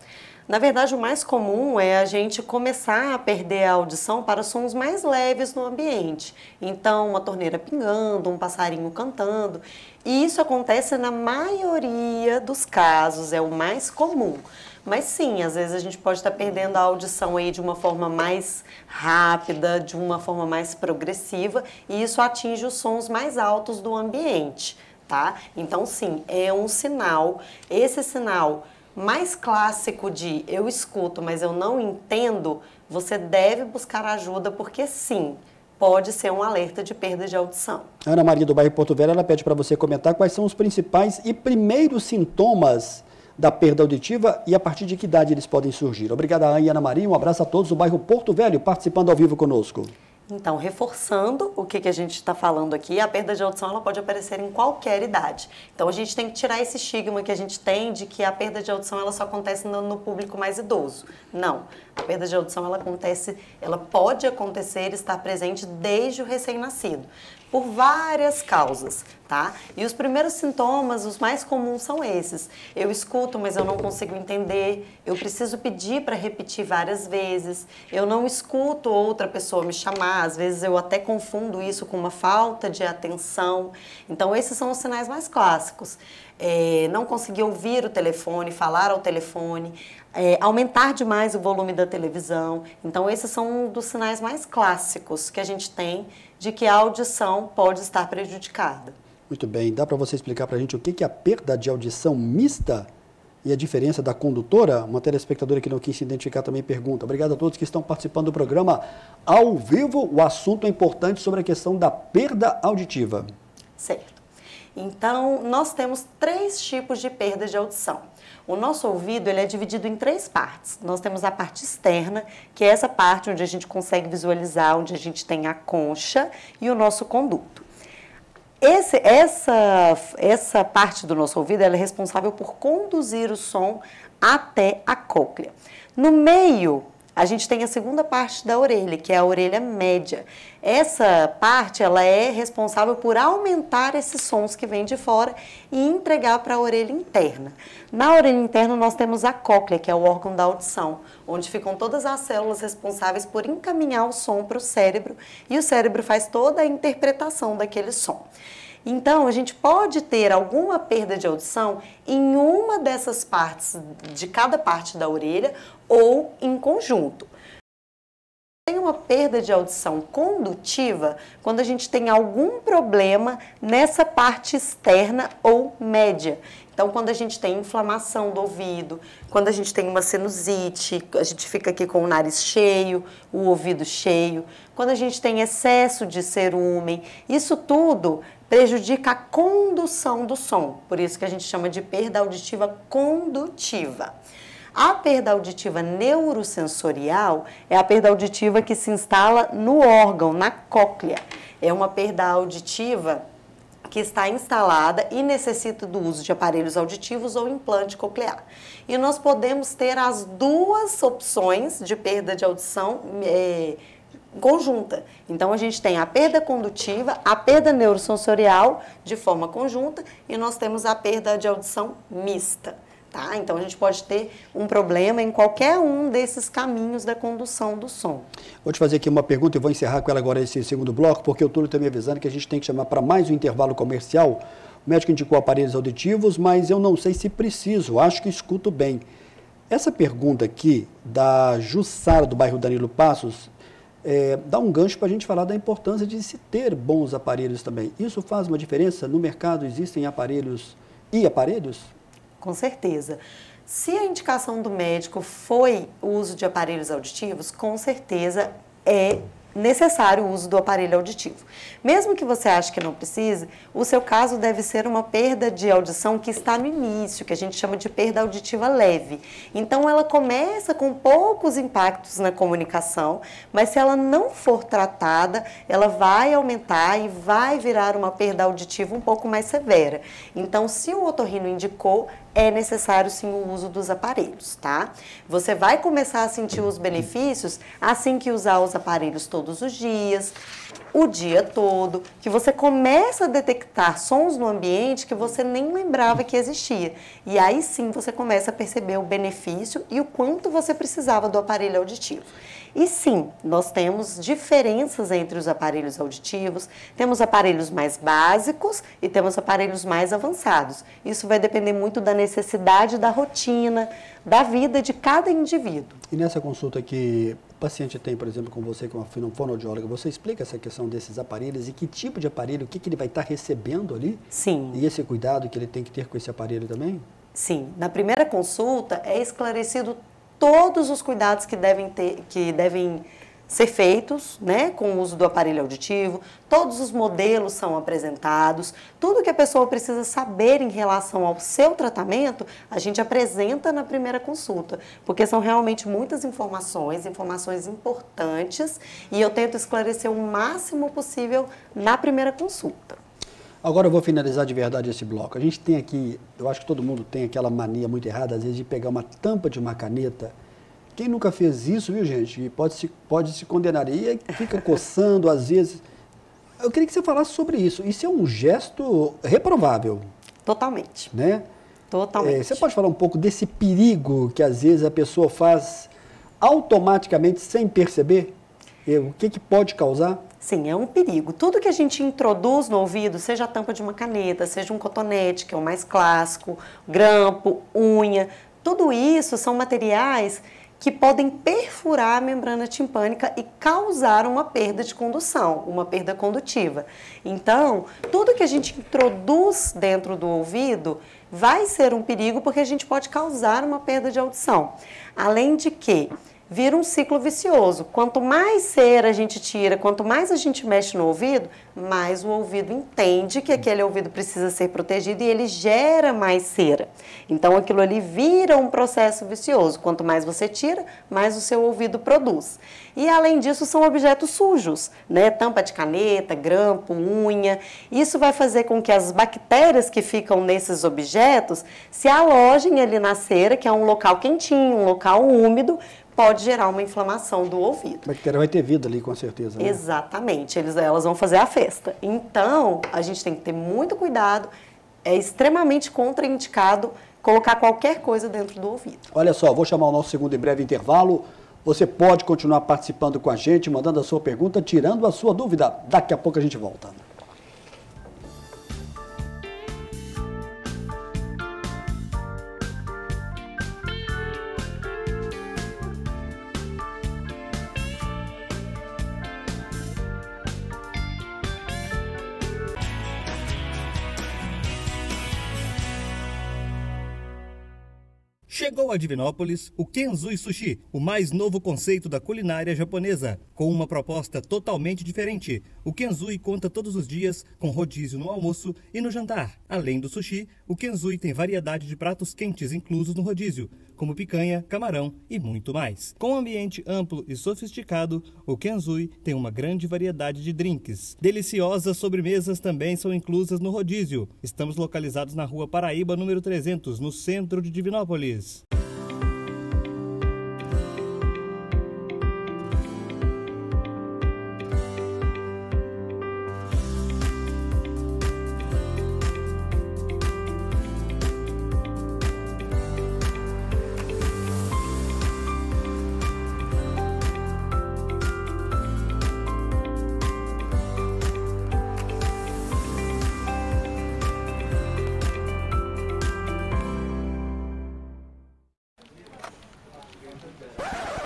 [SPEAKER 4] Na verdade, o mais comum é a gente começar a perder a audição para sons mais leves no ambiente. Então, uma torneira pingando, um passarinho cantando. E isso acontece na maioria dos casos, é o mais comum. Mas sim, às vezes a gente pode estar perdendo a audição aí de uma forma mais rápida, de uma forma mais progressiva, e isso atinge os sons mais altos do ambiente, tá? Então, sim, é um sinal. Esse sinal mais clássico de eu escuto, mas eu não entendo, você deve buscar ajuda, porque sim, pode ser um alerta de perda de audição.
[SPEAKER 3] Ana Maria do bairro Porto Velho, ela pede para você comentar quais são os principais e primeiros sintomas da perda auditiva e a partir de que idade eles podem surgir. Obrigada, Ana Maria, um abraço a todos do bairro Porto Velho, participando ao vivo conosco.
[SPEAKER 4] Então, reforçando o que a gente está falando aqui, a perda de audição ela pode aparecer em qualquer idade. Então, a gente tem que tirar esse estigma que a gente tem de que a perda de audição ela só acontece no público mais idoso. Não, a perda de audição ela pode acontecer, estar presente desde o recém-nascido, por várias causas, tá? E os primeiros sintomas, os mais comuns são esses. Eu escuto, mas eu não consigo entender. Eu preciso pedir para repetir várias vezes. Eu não escuto outra pessoa me chamar. Às vezes eu até confundo isso com uma falta de atenção. Então, esses são os sinais mais clássicos. Não conseguir ouvir o telefone, falar ao telefone, aumentar demais o volume da televisão. Então, esses são um dos sinais mais clássicos que a gente tem de que a audição pode estar prejudicada.
[SPEAKER 3] Muito bem. Dá para você explicar para a gente o que é a perda de audição mista e a diferença da condutora? Uma telespectadora que não quis se identificar também pergunta. Obrigado a todos que estão participando do programa ao vivo. O assunto é importante sobre a questão da perda auditiva.
[SPEAKER 4] Certo. Então, nós temos 3 tipos de perda de audição. O nosso ouvido ele é dividido em 3 partes. Nós temos a parte externa, que é essa parte onde a gente consegue visualizar, onde a gente tem a concha e o nosso conduto. Essa parte do nosso ouvido ela é responsável por conduzir o som até a cóclea. No meio, a gente tem a segunda parte da orelha, que é a orelha média. Essa parte ela é responsável por aumentar esses sons que vêm de fora e entregar para a orelha interna. Na orelha interna nós temos a cóclea, que é o órgão da audição, onde ficam todas as células responsáveis por encaminhar o som para o cérebro e o cérebro faz toda a interpretação daquele som. Então, a gente pode ter alguma perda de audição em uma dessas partes, de cada parte da orelha, ou em conjunto. Tem uma perda de audição condutiva quando a gente tem algum problema nessa parte externa ou média. Então, quando a gente tem inflamação do ouvido, quando a gente tem uma sinusite, a gente fica aqui com o nariz cheio, o ouvido cheio, quando a gente tem excesso de cerumen, isso tudo prejudica a condução do som, por isso que a gente chama de perda auditiva condutiva. A perda auditiva neurosensorial é a perda auditiva que se instala no órgão, na cóclea. É uma perda auditiva que está instalada e necessita do uso de aparelhos auditivos ou implante coclear. E nós podemos ter as 2 opções de perda de audição conjunta. Então, a gente tem a perda condutiva, a perda neurosensorial de forma conjunta e nós temos a perda de audição mista. Tá? Então, a gente pode ter um problema em qualquer um desses caminhos da condução do som.
[SPEAKER 3] Vou te fazer aqui uma pergunta e vou encerrar com ela agora esse segundo bloco, porque o Túlio está me avisando que a gente tem que chamar para mais um intervalo comercial. O médico indicou aparelhos auditivos, mas eu não sei se preciso, acho que escuto bem. Essa pergunta aqui da Jussara, do bairro Danilo Passos, dá um gancho para a gente falar da importância de se ter bons aparelhos também. Isso faz uma diferença? No mercado existem aparelhos e aparelhos?
[SPEAKER 4] Com certeza. Se a indicação do médico foi o uso de aparelhos auditivos, com certeza é necessário o uso do aparelho auditivo. Mesmo que você ache que não precise, o seu caso deve ser uma perda de audição que está no início, que a gente chama de perda auditiva leve. Então, ela começa com poucos impactos na comunicação, mas se ela não for tratada, ela vai aumentar e vai virar uma perda auditiva um pouco mais severa. Então, se o otorrino indicou, é necessário sim o uso dos aparelhos, tá? Você vai começar a sentir os benefícios assim que usar os aparelhos todos os dias, o dia todo, que você começa a detectar sons no ambiente que você nem lembrava que existia. E aí sim você começa a perceber o benefício e o quanto você precisava do aparelho auditivo. E sim, nós temos diferenças entre os aparelhos auditivos, temos aparelhos mais básicos e temos aparelhos mais avançados. Isso vai depender muito da necessidade da rotina, da vida de cada indivíduo.
[SPEAKER 3] E nessa consulta que o paciente tem, por exemplo, com você, com uma fonoaudióloga, você explica essa questão desses aparelhos e que tipo de aparelho, o que ele vai estar recebendo ali?
[SPEAKER 4] Sim.
[SPEAKER 3] E esse cuidado que ele tem que ter com esse aparelho também?
[SPEAKER 4] Sim. Na primeira consulta é esclarecido todos os cuidados que devem ser feitos, né, com o uso do aparelho auditivo, todos os modelos são apresentados, tudo que a pessoa precisa saber em relação ao seu tratamento, a gente apresenta na primeira consulta, porque são realmente muitas informações importantes, e eu tento esclarecer o máximo possível na primeira consulta.
[SPEAKER 3] Agora eu vou finalizar de verdade esse bloco. A gente tem aqui, eu acho que todo mundo tem aquela mania muito errada, às vezes, de pegar uma tampa de uma caneta. Quem nunca fez isso, viu, gente? Pode se condenar. E fica coçando, às vezes. Eu queria que você falasse sobre isso. Isso é um gesto reprovável.
[SPEAKER 4] Totalmente.
[SPEAKER 3] Né?
[SPEAKER 4] Totalmente.
[SPEAKER 3] Você pode falar um pouco desse perigo que, às vezes, a pessoa faz automaticamente, sem perceber? O que pode causar?
[SPEAKER 4] Sim, é um perigo. Tudo que a gente introduz no ouvido, seja a tampa de uma caneta, seja um cotonete, que é o mais clássico, grampo, unha, tudo isso são materiais que podem perfurar a membrana timpânica e causar uma perda de condução, uma perda condutiva. Então, tudo que a gente introduz dentro do ouvido vai ser um perigo porque a gente pode causar uma perda de audição. Além de que vira um ciclo vicioso. Quanto mais cera a gente tira, quanto mais a gente mexe no ouvido, mais o ouvido entende que aquele ouvido precisa ser protegido e ele gera mais cera. Então, aquilo ali vira um processo vicioso. Quanto mais você tira, mais o seu ouvido produz. E, além disso, são objetos sujos, né? Tampa de caneta, grampo, unha. Isso vai fazer com que as bactérias que ficam nesses objetos se alojem ali na cera, que é um local quentinho, um local úmido, pode gerar uma inflamação do ouvido.
[SPEAKER 3] A bactéria vai ter vida ali, com certeza. Né?
[SPEAKER 4] Exatamente, elas vão fazer a festa. Então, a gente tem que ter muito cuidado, é extremamente contraindicado colocar qualquer coisa dentro do ouvido.
[SPEAKER 3] Olha só, vou chamar o nosso segundo e breve intervalo. Você pode continuar participando com a gente, mandando a sua pergunta, tirando a sua dúvida. Daqui a pouco a gente volta.
[SPEAKER 5] Chegou a Divinópolis o Kenzui Sushi, o mais novo conceito da culinária japonesa, com uma proposta totalmente diferente. O Kenzui conta todos os dias com rodízio no almoço e no jantar. Além do sushi, o Kenzui tem variedade de pratos quentes inclusos no rodízio, como picanha, camarão e muito mais. Com um ambiente amplo e sofisticado, o Kenzui tem uma grande variedade de drinks. Deliciosas sobremesas também são inclusas no rodízio. Estamos localizados na Rua Paraíba, número 300, no centro de Divinópolis.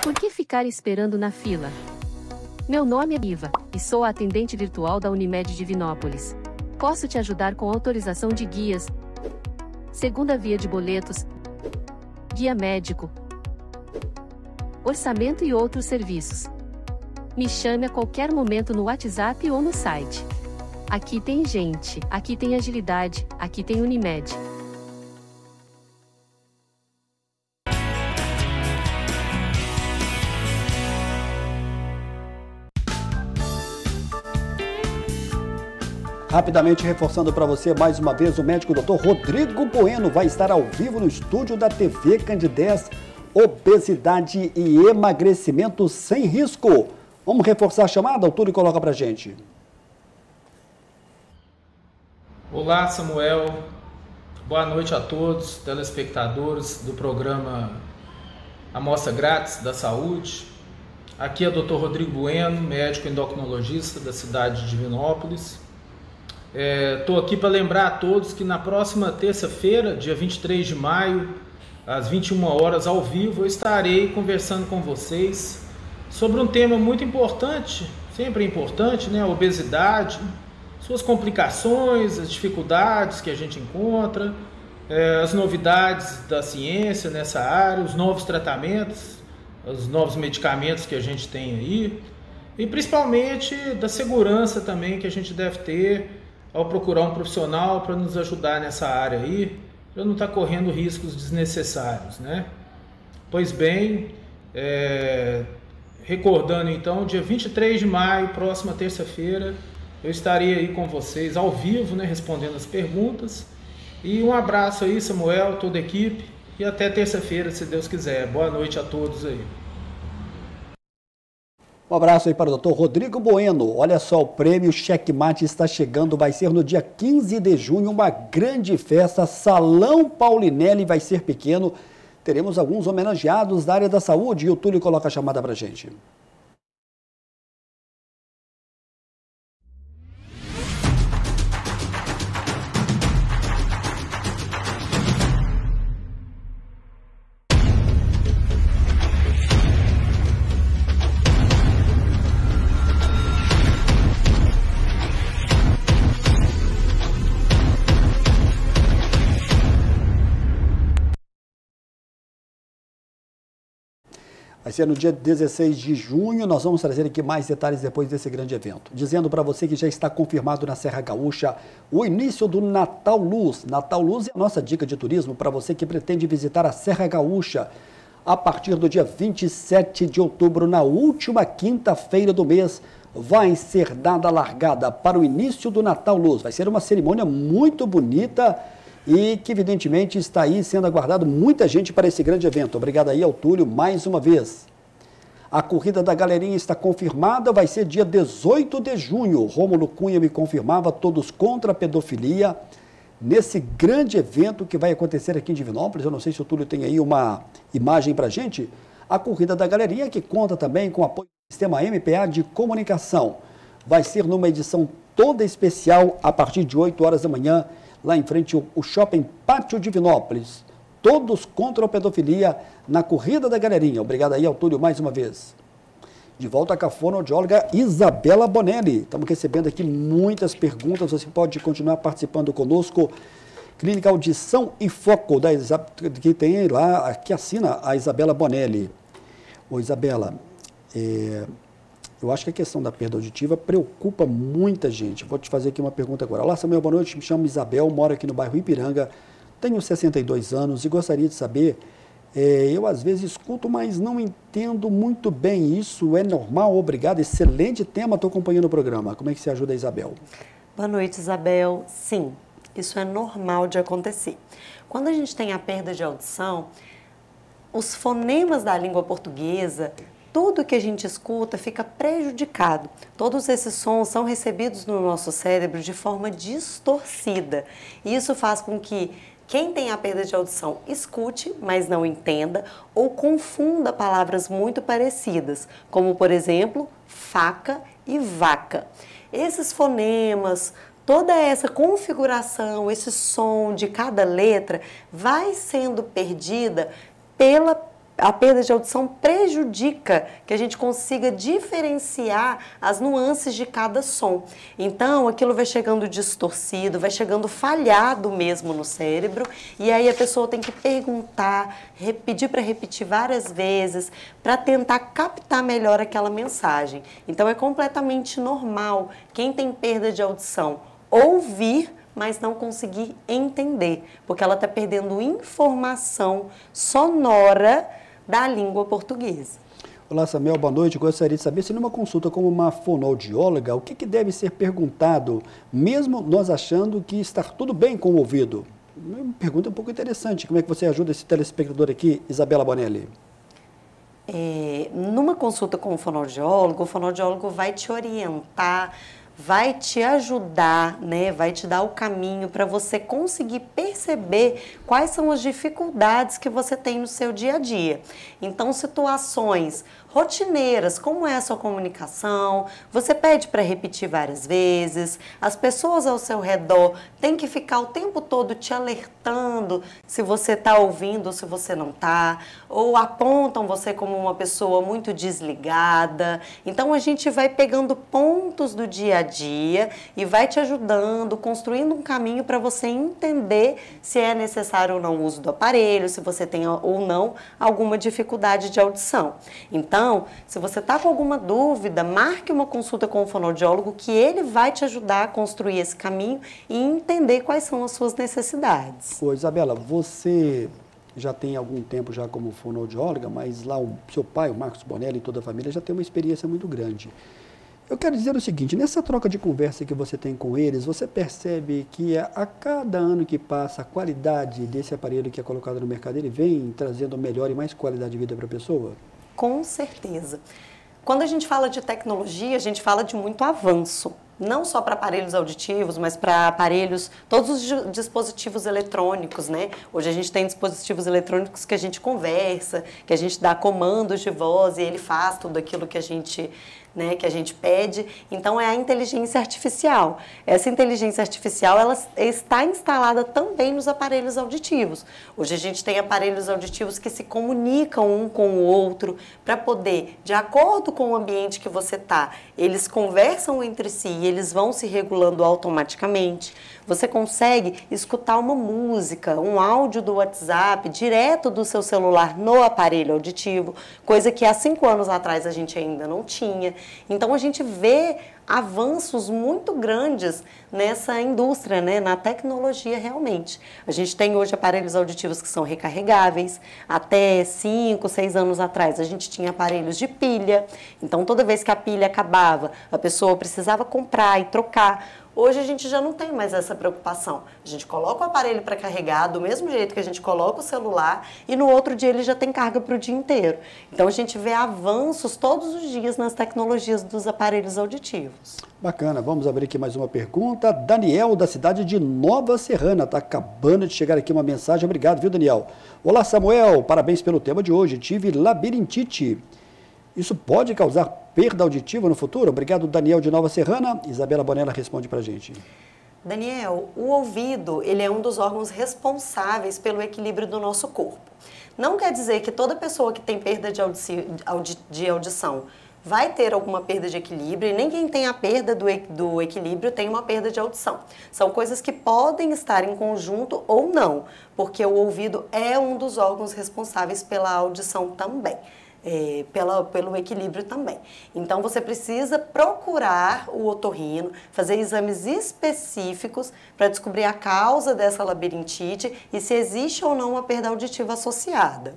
[SPEAKER 6] Por que ficar esperando na fila? Meu nome é Iva, e sou a atendente virtual da Unimed Divinópolis. Posso te ajudar com autorização de guias, segunda via de boletos, guia médico, orçamento e outros serviços. Me chame a qualquer momento no WhatsApp ou no site. Aqui tem gente, aqui tem agilidade, aqui tem Unimed.
[SPEAKER 3] Rapidamente reforçando para você mais uma vez, o médico Dr. Rodrigo Bueno vai estar ao vivo no estúdio da TV Candidez, obesidade e emagrecimento sem risco. Vamos reforçar a chamada, Túlio, coloca para a gente.
[SPEAKER 7] Olá, Samuel. Boa noite a todos, telespectadores do programa Amostra Grátis da Saúde. Aqui é o Dr. Rodrigo Bueno, médico endocrinologista da cidade de Divinópolis. Estou aqui para lembrar a todos que na próxima terça-feira, dia 23 de maio, às 21 horas, ao vivo, eu estarei conversando com vocês sobre um tema muito importante, sempre importante, né? A obesidade, suas complicações, as dificuldades que a gente encontra, as novidades da ciência nessa área, os novos tratamentos, os novos medicamentos que a gente tem aí, e principalmente da segurança também que a gente deve ter ao procurar um profissional para nos ajudar nessa área aí, para não estar correndo riscos desnecessários, né? Pois bem, recordando então, dia 23 de maio, próxima terça-feira, eu estarei aí com vocês ao vivo, né, respondendo as perguntas. E um abraço aí, Samuel, toda a equipe, e até terça-feira, se Deus quiser. Boa noite a todos aí.
[SPEAKER 3] Um abraço aí para o Dr. Rodrigo Bueno. Olha só, o prêmio Checkmate está chegando, vai ser no dia 15 de junho, uma grande festa, Salão Paulinelli, vai ser pequeno. Teremos alguns homenageados da área da saúde e o Túlio coloca a chamada para a gente. Vai ser no dia 16 de junho, nós vamos trazer aqui mais detalhes depois desse grande evento. Dizendo para você que já está confirmado na Serra Gaúcha o início do Natal Luz. Natal Luz é a nossa dica de turismo para você que pretende visitar a Serra Gaúcha. A partir do dia 27 de outubro, na última quinta-feira do mês, vai ser dada a largada para o início do Natal Luz. Vai ser uma cerimônia muito bonita e que, evidentemente, está aí sendo aguardado muita gente para esse grande evento. Obrigado aí ao Túlio mais uma vez. A corrida da galerinha está confirmada, vai ser dia 18 de junho. Rômulo Cunha me confirmava, todos contra a pedofilia, nesse grande evento que vai acontecer aqui em Divinópolis. Eu não sei se o Túlio tem aí uma imagem para a gente. A corrida da galerinha, que conta também com o apoio do Sistema MPA de Comunicação. Vai ser numa edição toda especial, a partir de 8 horas da manhã, lá em frente ao Shopping Pátio Divinópolis. Todos contra a pedofilia na corrida da galerinha. Obrigado aí ao Túlio mais uma vez. De volta com a fonoaudióloga Isabela Bonelli. Estamos recebendo aqui muitas perguntas, você pode continuar participando conosco. Clínica Audição e Foco, que tem lá, que assina a Isabela Bonelli. Ô Isabela, eu acho que a questão da perda auditiva preocupa muita gente. Vou te fazer aqui uma pergunta agora. Olá, Samuel, boa noite. Me chamo Isabel, moro aqui no bairro Ipiranga, tenho 62 anos e gostaria de saber, eu às vezes escuto, mas não entendo muito bem. Isso é normal? Obrigado. Excelente tema, estou acompanhando o programa. Como é que você ajuda a Isabel?
[SPEAKER 4] Boa noite, Isabel. Sim, isso é normal de acontecer. Quando a gente tem a perda de audição, os fonemas da língua portuguesa, tudo que a gente escuta fica prejudicado. Todos esses sons são recebidos no nosso cérebro de forma distorcida. E isso faz com que quem tem a perda de audição escute, mas não entenda, ou confunda palavras muito parecidas, como, por exemplo, faca e vaca. Esses fonemas, toda essa configuração, esse som de cada letra vai sendo perdida pela a perda de audição prejudica que a gente consiga diferenciar as nuances de cada som. Então, aquilo vai chegando distorcido, vai chegando falhado mesmo no cérebro, e aí a pessoa tem que perguntar, pedir para repetir várias vezes, para tentar captar melhor aquela mensagem. Então, é completamente normal quem tem perda de audição ouvir, mas não conseguir entender, porque ela está perdendo informação sonora da língua portuguesa.
[SPEAKER 3] Olá, Samuel, boa noite. Gostaria de saber se numa consulta como uma fonoaudióloga, o que deve ser perguntado, mesmo nós achando que está tudo bem com o ouvido? Uma pergunta um pouco interessante. Como é que você ajuda esse telespectador aqui, Isabela Bonelli?
[SPEAKER 4] Numa consulta com o fonoaudiólogo vai te orientar, vai te ajudar, né? Vai te dar o caminho para você conseguir perceber quais são as dificuldades que você tem no seu dia a dia. Então, situações rotineiras, como é a sua comunicação, você pede para repetir várias vezes, as pessoas ao seu redor têm que ficar o tempo todo te alertando se você está ouvindo ou se você não está, ou apontam você como uma pessoa muito desligada. Então a gente vai pegando pontos do dia a dia e vai te ajudando, construindo um caminho para você entender se é necessário ou não o uso do aparelho, se você tem ou não alguma dificuldade de audição. Então, se você está com alguma dúvida, marque uma consulta com o fonoaudiólogo que ele vai te ajudar a construir esse caminho e entender quais são as suas necessidades.
[SPEAKER 3] Ô, Isabela, você já tem algum tempo já como fonoaudióloga, mas lá o seu pai, o Marcos Bonelli, e toda a família já tem uma experiência muito grande. Eu quero dizer o seguinte, nessa troca de conversa que você tem com eles, você percebe que a cada ano que passa, a qualidade desse aparelho que é colocado no mercado, ele vem trazendo melhor e mais qualidade de vida para a pessoa?
[SPEAKER 4] Com certeza. Quando a gente fala de tecnologia, a gente fala de muito avanço. Não só para aparelhos auditivos, mas para aparelhos, todos os dispositivos eletrônicos, né? Hoje a gente tem dispositivos eletrônicos que a gente conversa, que a gente dá comandos de voz e ele faz tudo aquilo que a gente pede. Então, é a inteligência artificial. Essa inteligência artificial, ela está instalada também nos aparelhos auditivos. Hoje a gente tem aparelhos auditivos que se comunicam um com o outro para poder, de acordo com o ambiente que você está, eles conversam entre si e eles vão se regulando automaticamente. Você consegue escutar uma música, um áudio do WhatsApp direto do seu celular no aparelho auditivo, coisa que há 5 anos atrás a gente ainda não tinha. Então a gente vê avanços muito grandes nessa indústria, né, na tecnologia realmente. A gente tem hoje aparelhos auditivos que são recarregáveis. Até 5, 6 anos atrás a gente tinha aparelhos de pilha. Então toda vez que a pilha acabava, a pessoa precisava comprar e trocar. Hoje a gente já não tem mais essa preocupação. A gente coloca o aparelho para carregar do mesmo jeito que a gente coloca o celular e no outro dia ele já tem carga para o dia inteiro. Então a gente vê avanços todos os dias nas tecnologias dos aparelhos auditivos.
[SPEAKER 3] Bacana, vamos abrir aqui mais uma pergunta. Daniel, da cidade de Nova Serrana, está acabando de chegar aqui uma mensagem. Obrigado, viu, Daniel? Olá, Samuel, parabéns pelo tema de hoje. Tive labirintite. Isso pode causar perda auditiva no futuro? Obrigado, Daniel de Nova Serrana. Isabela Bonella responde para a gente.
[SPEAKER 4] Daniel, o ouvido, ele é um dos órgãos responsáveis pelo equilíbrio do nosso corpo. Não quer dizer que toda pessoa que tem perda de audição vai ter alguma perda de equilíbrio, e nem quem tem a perda do equilíbrio tem uma perda de audição. São coisas que podem estar em conjunto ou não, porque o ouvido é um dos órgãos responsáveis pela audição também. Pelo equilíbrio também. Então, você precisa procurar o otorrino, fazer exames específicos para descobrir a causa dessa labirintite e se existe ou não uma perda auditiva associada.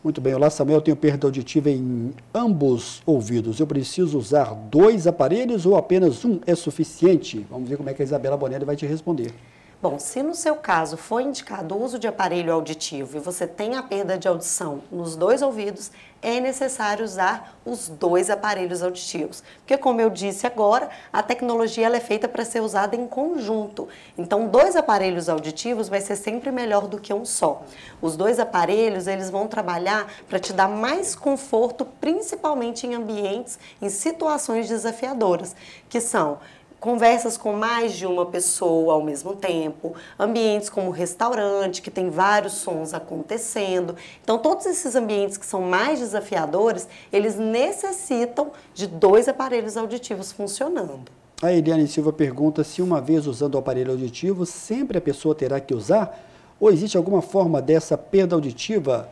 [SPEAKER 3] Muito bem. Olá, Samuel. Eu tenho perda auditiva em ambos ouvidos. Eu preciso usar 2 aparelhos ou apenas um é suficiente? Vamos ver como é que a Isabela Bonelli vai te responder.
[SPEAKER 4] Bom, se no seu caso for indicado o uso de aparelho auditivo e você tem a perda de audição nos 2 ouvidos, é necessário usar os 2 aparelhos auditivos. Porque, como eu disse agora, a tecnologia ela é feita para ser usada em conjunto. Então, 2 aparelhos auditivos vai ser sempre melhor do que um só. Os 2 aparelhos, eles vão trabalhar para te dar mais conforto, principalmente em ambientes, em situações desafiadoras, que são conversas com mais de uma pessoa ao mesmo tempo, ambientes como restaurante, que tem vários sons acontecendo. Então, todos esses ambientes que são mais desafiadores, eles necessitam de 2 aparelhos auditivos funcionando.
[SPEAKER 3] A Eliane Silva pergunta se uma vez usando o aparelho auditivo, sempre a pessoa terá que usar? Ou existe alguma forma dessa perda auditiva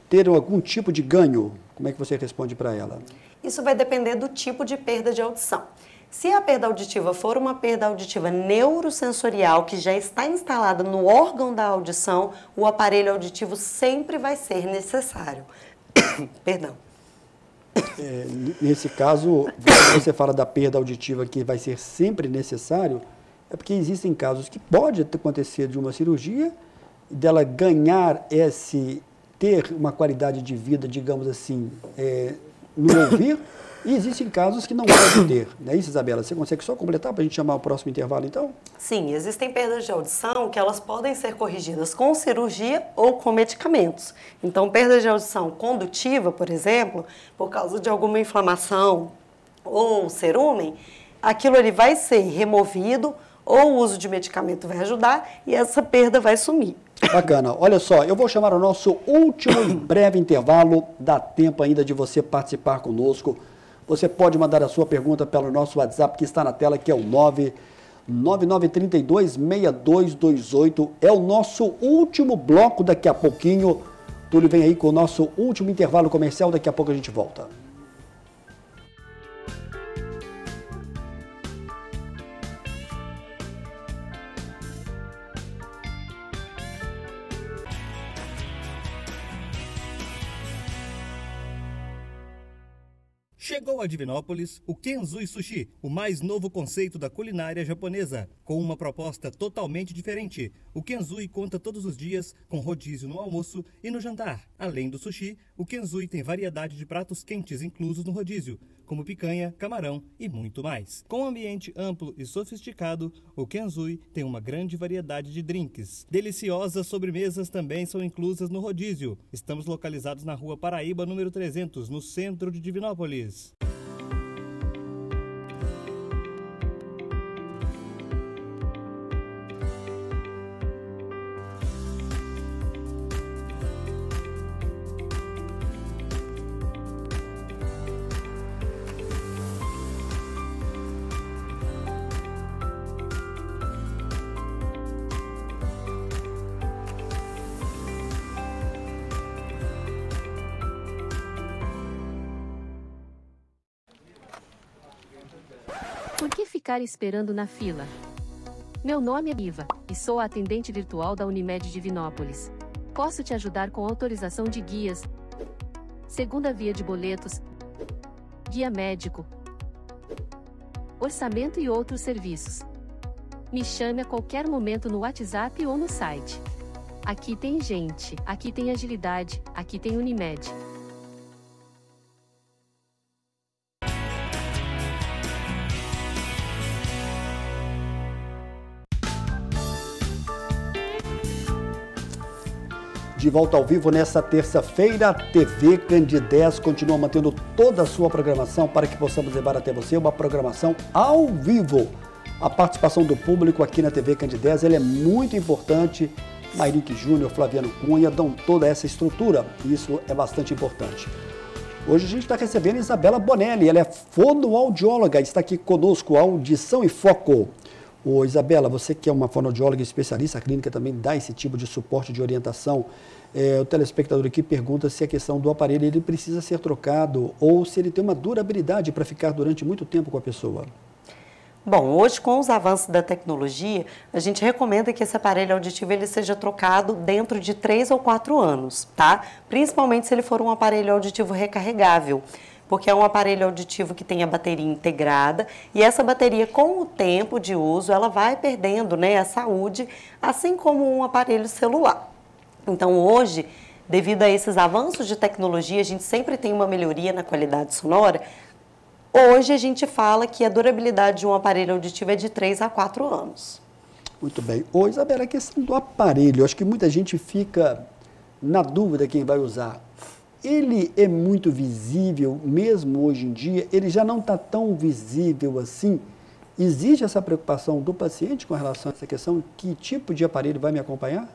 [SPEAKER 3] ter algum tipo de ganho? Como é que você responde para ela?
[SPEAKER 4] Isso vai depender do tipo de perda de audição. Se a perda auditiva for uma perda auditiva neurosensorial que já está instalada no órgão da audição, o aparelho auditivo sempre vai ser necessário. Perdão.
[SPEAKER 3] Nesse caso, quando você fala da perda auditiva que vai ser sempre necessário, é porque existem casos que pode acontecer de uma cirurgia, dela ganhar ter uma qualidade de vida, digamos assim, no ouvir, e existem casos que não pode ter. Não é isso, Isabela? Você consegue só completar para a gente chamar o próximo intervalo, então?
[SPEAKER 4] Sim, existem perdas de audição que elas podem ser corrigidas com cirurgia ou com medicamentos. Então, perda de audição condutiva, por exemplo, por causa de alguma inflamação ou cerumen, aquilo ali vai ser removido ou o uso de medicamento vai ajudar e essa perda vai sumir.
[SPEAKER 3] Bacana. Olha só, eu vou chamar o nosso último e breve intervalo. Dá tempo ainda de você participar conosco. Você pode mandar a sua pergunta pelo nosso WhatsApp que está na tela, que é o 999326228. É o nosso último bloco daqui a pouquinho. Túlio vem aí com o nosso último intervalo comercial. Daqui a pouco a gente volta.
[SPEAKER 5] Chegou a Divinópolis o Kenzui Sushi, o mais novo conceito da culinária japonesa. Com uma proposta totalmente diferente, o Kenzui conta todos os dias com rodízio no almoço e no jantar. Além do sushi, o Kenzui tem variedade de pratos quentes inclusos no rodízio, como picanha, camarão e muito mais. Com um ambiente amplo e sofisticado, o Kenzui tem uma grande variedade de drinks. Deliciosas sobremesas também são inclusas no rodízio. Estamos localizados na Rua Paraíba, número 300, no centro de Divinópolis.
[SPEAKER 6] Por que ficar esperando na fila? Meu nome é Iva, e sou a atendente virtual da Unimed Divinópolis. Posso te ajudar com autorização de guias, segunda via de boletos, guia médico, orçamento e outros serviços. Me chame a qualquer momento no WhatsApp ou no site. Aqui tem gente, aqui tem agilidade, aqui tem Unimed.
[SPEAKER 3] De volta ao vivo nessa terça-feira, a TV Candidez continua mantendo toda a sua programação para que possamos levar até você uma programação ao vivo. A participação do público aqui na TV Candidez ela é muito importante. Mairique Júnior, Flaviano Cunha dão toda essa estrutura e isso é bastante importante. Hoje a gente está recebendo Isabela Bonelli, ela é fonoaudióloga, está aqui conosco, Audição e Foco. Ô Isabela, você que é uma fonoaudióloga especialista, a clínica também dá esse tipo de suporte de orientação. O telespectador aqui pergunta se a questão do aparelho ele precisa ser trocado ou se ele tem uma durabilidade para ficar durante muito tempo com a pessoa.
[SPEAKER 4] Bom, hoje com os avanços da tecnologia, a gente recomenda que esse aparelho auditivo ele seja trocado dentro de 3 ou 4 anos, tá? Principalmente se ele for um aparelho auditivo recarregável, porque é um aparelho auditivo que tem a bateria integrada e essa bateria, com o tempo de uso, ela vai perdendo, né, a saúde, assim como um aparelho celular. Então, hoje, devido a esses avanços de tecnologia, a gente sempre tem uma melhoria na qualidade sonora. Hoje, a gente fala que a durabilidade de um aparelho auditivo é de 3 a 4 anos.
[SPEAKER 3] Muito bem. Ô, Isabela, a questão do aparelho, acho que muita gente fica na dúvida quem vai usar. Ele é muito visível, mesmo hoje em dia, ele já não está tão visível assim Existe essa preocupação do paciente com relação a essa questão? Que tipo de aparelho vai me acompanhar?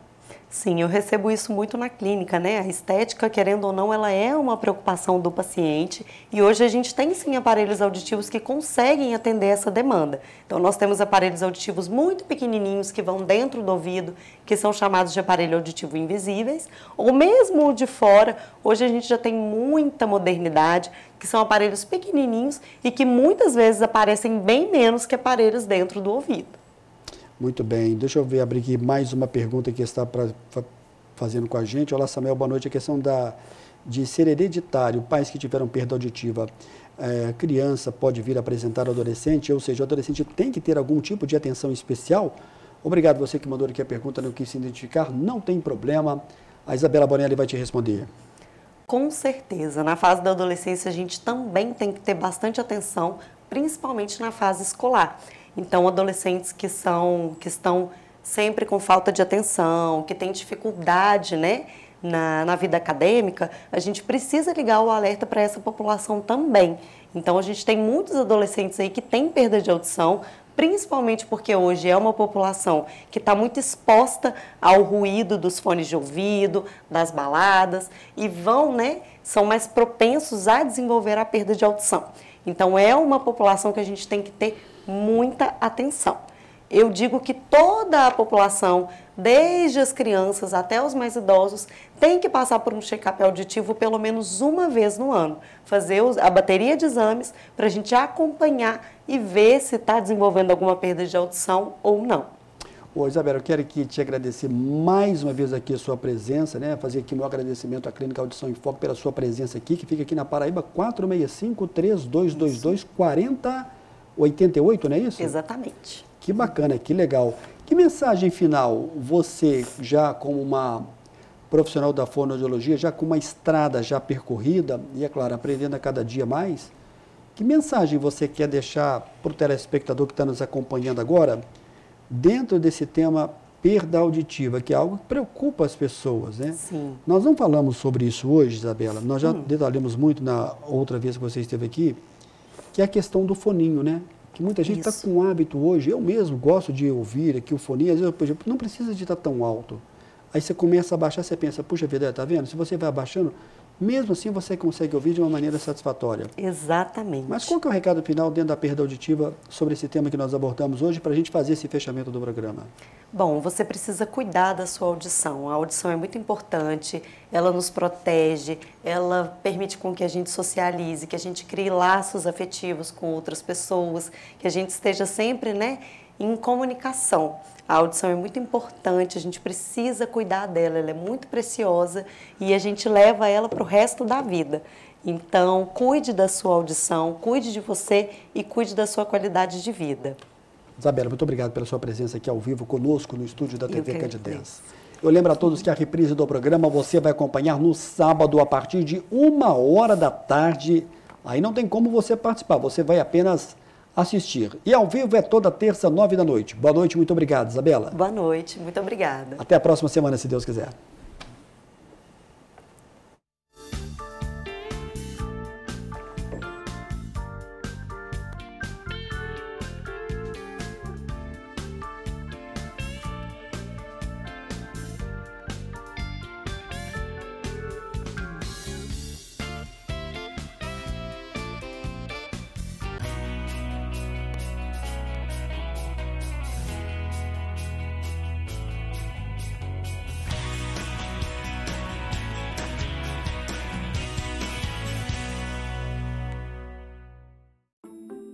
[SPEAKER 4] Sim, eu recebo isso muito na clínica, né? A estética, querendo ou não, ela é uma preocupação do paciente e hoje a gente tem sim aparelhos auditivos que conseguem atender essa demanda. Então nós temos aparelhos auditivos muito pequenininhos que vão dentro do ouvido, que são chamados de aparelho auditivo invisíveis, ou mesmo o de fora, hoje a gente já tem muita modernidade, que são aparelhos pequenininhos e que muitas vezes aparecem bem menos que aparelhos dentro do ouvido.
[SPEAKER 3] Muito bem, deixa eu ver, abrir aqui mais uma pergunta que está fazendo com a gente. Olá, Samuel, boa noite. A questão de ser hereditário, pais que tiveram perda auditiva, criança pode vir apresentar ao adolescente, ou seja, o adolescente tem que ter algum tipo de atenção especial? Obrigado, você que mandou aqui a pergunta, não quis se identificar, não tem problema. A Isabela Bonelli vai te responder.
[SPEAKER 4] Com certeza, na fase da adolescência a gente também tem que ter bastante atenção, principalmente na fase escolar. Então, adolescentes que estão sempre com falta de atenção, que têm dificuldade, né, na vida acadêmica, a gente precisa ligar o alerta para essa população também. Então, a gente tem muitos adolescentes aí que têm perda de audição, principalmente porque hoje é uma população que está muito exposta ao ruído dos fones de ouvido, das baladas, e são mais propensos a desenvolver a perda de audição. Então, é uma população que a gente tem que ter muita atenção. Eu digo que toda a população, desde as crianças até os mais idosos, tem que passar por um check-up auditivo pelo menos uma vez no ano. Fazer a bateria de exames para a gente acompanhar e ver se está desenvolvendo alguma perda de audição ou não.
[SPEAKER 3] Ô, Isabela, eu quero aqui te agradecer mais uma vez aqui a sua presença, né? Fazer aqui meu agradecimento à Clínica Audição em Foco pela sua presença aqui, que fica aqui na Paraíba, 465-3222-4088, não é isso?
[SPEAKER 4] Exatamente.
[SPEAKER 3] Que bacana, que legal. Que mensagem final você, já como uma profissional da fonoaudiologia, já com uma estrada já percorrida, e é claro, aprendendo a cada dia mais, que mensagem você quer deixar para o telespectador que está nos acompanhando agora, dentro desse tema perda auditiva, que é algo que preocupa as pessoas, né?
[SPEAKER 4] Sim.
[SPEAKER 3] Nós não falamos sobre isso hoje, Isabela, nós já detalhamos muito na outra vez que você esteve aqui, que é a questão do foninho, né? Que muita gente está com hábito hoje, eu mesmo gosto de ouvir aqui o foninho, às vezes, por exemplo, não precisa de estar tão alto. Aí você começa a abaixar, você pensa, puxa vida, tá vendo? Se você vai abaixando, mesmo assim você consegue ouvir de uma maneira satisfatória.
[SPEAKER 4] Exatamente.
[SPEAKER 3] Mas qual que é o recado final dentro da perda auditiva sobre esse tema que nós abordamos hoje para a gente fazer esse fechamento do programa?
[SPEAKER 4] Bom, você precisa cuidar da sua audição. A audição é muito importante, ela nos protege, ela permite com que a gente socialize, que a gente crie laços afetivos com outras pessoas, que a gente esteja sempre, em comunicação. A audição é muito importante, a gente precisa cuidar dela, ela é muito preciosa e a gente leva ela para o resto da vida. Então, cuide da sua audição, cuide de você e cuide da sua qualidade de vida.
[SPEAKER 3] Isabela, muito obrigado pela sua presença aqui ao vivo conosco no estúdio da TV Candidez. Eu lembro a todos que a reprise do programa você vai acompanhar no sábado a partir de 1h da tarde. Aí não tem como você participar, você vai apenas assistir. E ao vivo é toda terça, 9h. Boa noite, muito obrigado, Isabela.
[SPEAKER 4] Boa noite, muito obrigada.
[SPEAKER 3] Até a próxima semana, se Deus quiser.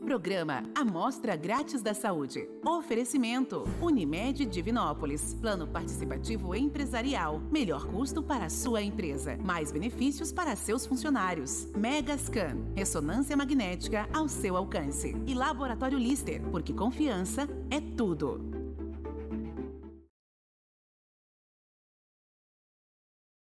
[SPEAKER 2] Programa Amostra Grátis da Saúde. Oferecimento Unimed Divinópolis. Plano participativo empresarial. Melhor custo para a sua empresa. Mais benefícios para seus funcionários. Megascan. Ressonância magnética ao seu alcance. E Laboratório Lister, porque confiança é tudo.